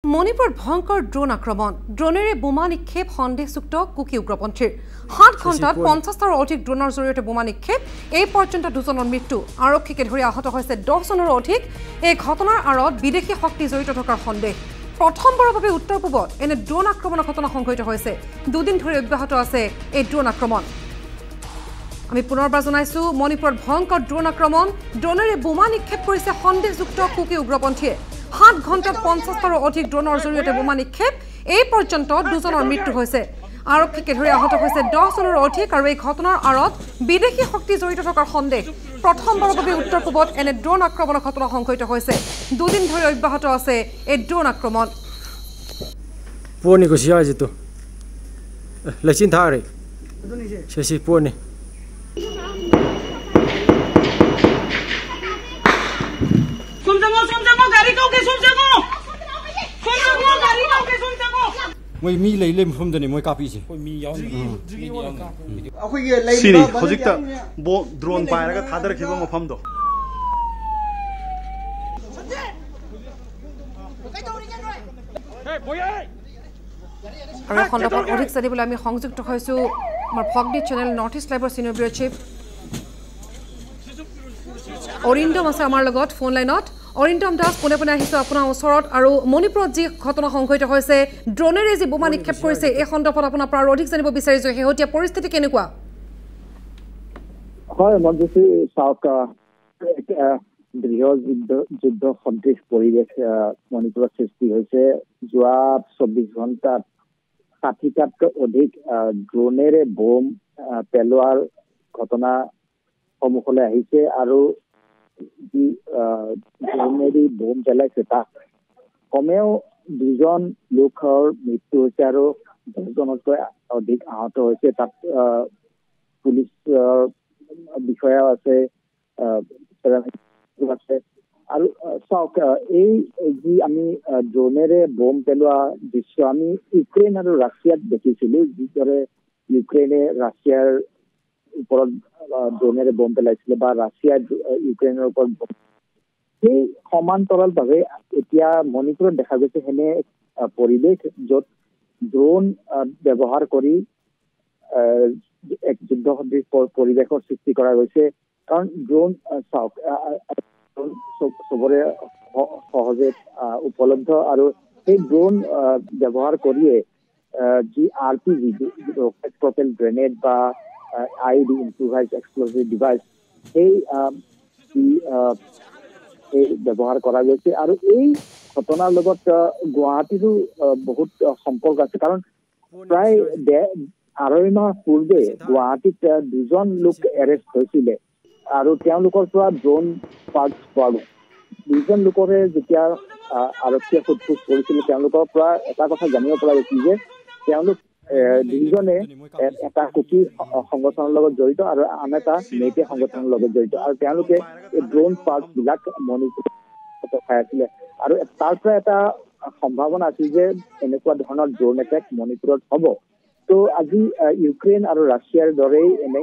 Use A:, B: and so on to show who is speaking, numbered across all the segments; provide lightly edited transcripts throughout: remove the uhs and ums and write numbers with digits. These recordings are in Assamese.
A: মণিপুৰত ভয়ংকৰ ড্ৰোন আক্ৰমণ ড্ৰোনেৰে বোমা নিক্ষেপ সন্দেহযুক্ত কুকি উগ্ৰপন্থীৰ 7 ঘণ্টাত 50টাৰো অধিক ড্ৰোনৰ জৰিয়তে বোমা নিক্ষেপ এই পৰ্যন্ত দুজনৰ মৃত্যু আৰক্ষীকে ধৰি আহত হৈছে 10 জনৰো অধিক এই ঘটনাৰ আঁৰত বিদেশী শক্তি জড়িত থকাৰ সন্দেহ প্ৰথমবাৰৰ বাবে উত্তৰ পূবত এনে ড্ৰোন আক্ৰমণৰ ঘটনা সংঘটিত হৈছে দুদিন ধৰি অব্যাহত আছে এই ড্ৰোন আক্ৰমণ আমি পুনৰবাৰ জনাইছো মণিপুৰত ভয়ংকৰ ড্ৰোন আক্ৰমণ ড্ৰোনেৰে বোমা নিক্ষেপ কৰিছে সন্দেহযুক্ত কুকি উগ্ৰপন্থীয়ে 7 ঘণ্টাত 50টাৰো অধিক ড্ৰোনৰ জৰিয়তে বোমা নিক্ষেপ এই পৰ্যন্ত দুজনৰ মৃত্যু হৈছে আৰক্ষীকে ধৰি আহত হৈছে 10 জনৰো অধিক আৰু এই ঘটনাৰ আঁৰত বিদেশী শক্তি জড়িত থকাৰ সন্দেহ প্ৰথমবাৰৰ বাবে উত্তৰ পূবত এনে ড্ৰোন আক্ৰমণৰ ঘটনা সংঘটিত হৈছে দুদিন ধৰি অব্যাহত আছে এই ড্ৰোন আক্ৰমণ
B: পুৰণি কুচিয়া যিটো লেচিন থাৰে চেচি পুৰণি
C: Moi mi lei lem from the moi copy si.
D: Moi mi yaw ni. Akhoi lei Siri hojikta bo drone pairaga thadar khiba mafam do.
A: আৰু খণ্ডপৰ অধিক জানিবলৈ আমি সংযুক্ত হৈছো আমাৰ ফগডি চেনেল নৰ্থ ইষ্ট লাইভৰ সিনিয়ৰ ব্যুৰ চিফ অৰিন্দম আছে আমাৰ লগত ফোন লাইনত অৰিন্দম দাস পুনে পুনে আহিছো আপোনাৰ ওচৰত আৰু মণিপুৰত যি ঘটনা সংঘটিত হৈছে ড্ৰোনেৰে যি বোমা নিক্ষেপ কৰিছে এই খণ্ডপত আপোনাৰ পৰা অধিক জানিব বিচাৰিছো হেহতীয়া পৰিস্থিতি কেনেকুৱা
E: হয় মঞ্জুশ্ৰী চাওক দৃঢ় যুদ্ধ সদৃশ পৰিৱেশ মণিপুৰত সৃষ্টি হৈছে যোৱা 24 ঘণ্টাত 60টাতকৈ অধিক ড্ৰোনেৰে বোম পেলোৱাৰ ঘটনা সন্মুখলৈ আহিছে আৰু যি ড্ৰোনেৰে বোম পেলাইছে তাত কমেও 2জন লোকৰ মৃত্যু হৈছে আৰু 10জনতকৈ অধিক আহত হৈছে তাত পুলিচ বিষয়া আছে আৰু চাওক এই যি আমি ড্ৰোনেৰে বোম পেলোৱা দৃশ্য আমি ইউক্ৰেইন আৰু ৰাছিয়াত দেখিছিলো যিদৰে ইউক্ৰেইনে ৰাছিয়াৰ ওপৰত ড্ৰোনেৰে বোম পেলাইছিলে বা ৰাছিয়াই ইউক্ৰেইনৰ ওপৰত সেই সমান্তৰালভাৱে এতিয়া মণিপুৰত দেখা গৈছে হেনে পৰিৱেশ য'ত ড্ৰোন ব্যৱহাৰ কৰি এক যুদ্ধ সদৃশ পৰিৱেশৰ সৃষ্টি কৰা গৈছে কাৰণ ড্ৰোন চাওক চবৰে সহজে উপলব্ধ আৰু সেই ড্ৰোন ব্যৱহাৰ কৰিয়ে যি RPG ৰকেট প্ৰপেল গ্ৰেনেড বা IED ইম্প্ৰোভাইজ এক্সপ্ল'জিভ ডিভাইচ সেই ব্যৱহাৰ কৰা গৈছে আৰু এই ঘটনাৰ লগত গুৱাহাটীৰো বহুত সম্পৰ্ক আছে কাৰণ প্ৰায় 2.5 মাহ পূৰ্বে গুৱাহাটীত 2জন লোক এৰেষ্ট হৈছিলে আৰু তেওঁলোকৰ পৰা ড্ৰোন পাৰ্টছ পোৱা গ'ল 2জন লোকৰে যেতিয়া আৰক্ষীয়ে সোধপোছ কৰিছিলে তেওঁলোকৰ পৰা এটা কথা জানিব পৰা গৈছিল যে তেওঁলোক 2জনে এটা কুকি সংগঠনৰ লগত জড়িত আৰু আন এটা মেইটে সংগঠনৰ লগত জড়িত আৰু তেওঁলোকে এই ড্ৰোন পাৰ্টছ বিলাক মণিপুৰত খাই আছিলে আৰু তাৰ পৰা এটা সম্ভাৱনা আছিল যে এনেকুৱা ধৰণৰ ড্ৰোন এটেক মণিপুৰত হ'ব তো আজি ইউক্ৰেইন আৰু ৰাছিয়াৰ দৰেই এনে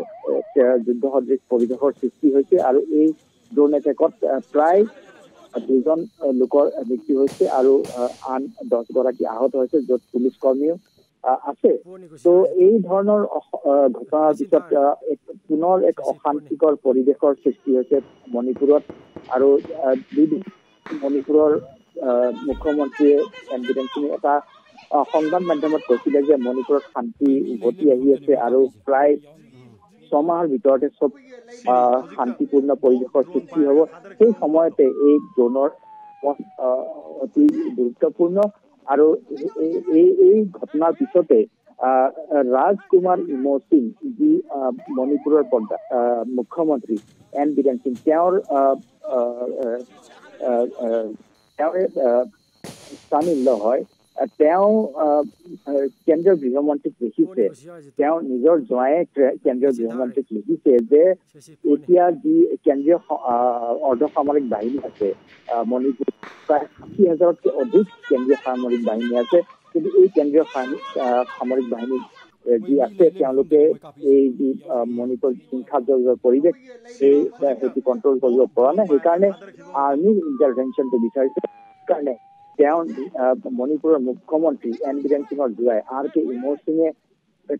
E: যুদ্ধ সদৃশ পৰিৱেশৰ সৃষ্টি হৈছে আৰু এই ড্ৰোন এটেকত প্ৰায় 2জন লোকৰ মৃত্যু হৈছে আৰু আন 10 গৰাকী আহত হৈছে য'ত পুলিচ কৰ্মীও আছে তো এই ধৰণৰ ঘটনাৰ পিছত পুনৰ এক অশান্তিকৰ পৰিৱেশৰ সৃষ্টি হৈছে মণিপুৰত আৰু মণিপুৰৰ মুখ্যমন্ত্ৰীয়ে এনবিৰেঞ্চিনে এটা সংবাদ মাধ্যমত কৈছিলে যে মণিপুৰত শান্তি উভতি আহি আছে আৰু প্ৰায় 6 মাহৰ ভিতৰতে চব শান্তিপূৰ্ণ পৰিৱেশৰ সৃষ্টি হ'ব সেই সময়তে এই ড্ৰোনৰ অতি গুৰুত্বপূৰ্ণ আৰু এই ঘটনাৰ পিছতে ৰাজকুমাৰ ইমো সিং যি মণিপুৰৰ মুখ্যমন্ত্ৰী এন বীৰেন সিং তেওঁৰ স্বামীল হয় তেওঁ কেন্দ্ৰীয় গৃহমন্ত্ৰীক লিখিছে তেওঁ নিজৰ জোঁৱায়েক কেন্দ্ৰীয় গৃহমন্ত্ৰীক লিখিছে যে এতিয়া যি কেন্দ্ৰীয় অৰ্ধসামৰিক বাহিনী আছে মণিপুৰ প্ৰায় 60,000তকৈ অধিক কেন্দ্ৰীয় সামৰিক বাহিনী আছে কিন্তু এই কেন্দ্ৰীয় সামৰিক বাহিনী যি আছে তেওঁলোকে এই যি মণিপুৰ হিংসাত্মক পৰিৱেশ সেইটো কণ্ট্ৰল কৰিব পৰা নাই সেইকাৰণে আৰ্মিৰ ইণ্টাৰভেনশ্যনটো বিচাৰিছে কাৰণে তেওঁ মণিপুৰৰ মুখ্যমন্ত্ৰী এন বীৰেন সিঙৰ জোৱাই আৰ কে ইমৰ সিঙে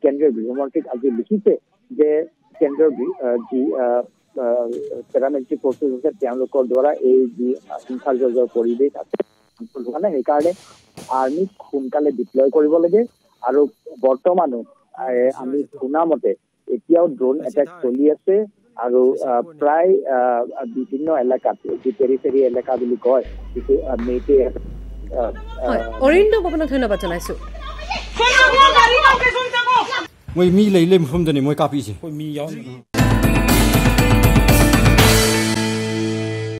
E: কেন্দ্ৰীয় গৃহমন্ত্ৰীক আজি লিখিছে যে কেন্দ্ৰীয় যি পেৰামিলিটাৰী ফৰ্চেছ আছে তেওঁলোকৰ দ্বাৰা এই যি হিংসাজৰ পৰিৱেশ আছে সেইকাৰণে আৰ্মিক সোনকালে ডিপ্লয় কৰিব লাগে আৰু বৰ্তমানো আমি শুনা মতে এতিয়াও ড্ৰোন এটেক চলি আছে আৰু প্ৰায় বিভিন্ন এলেকাত যি পেৰিফেৰি এলেকা বুলি কয় মেইটে
A: অৰিন্দম আপোনাক ধন্যবাদ জনাইছো
C: মই মি লেই লেম ফমদনি মই কাপিছে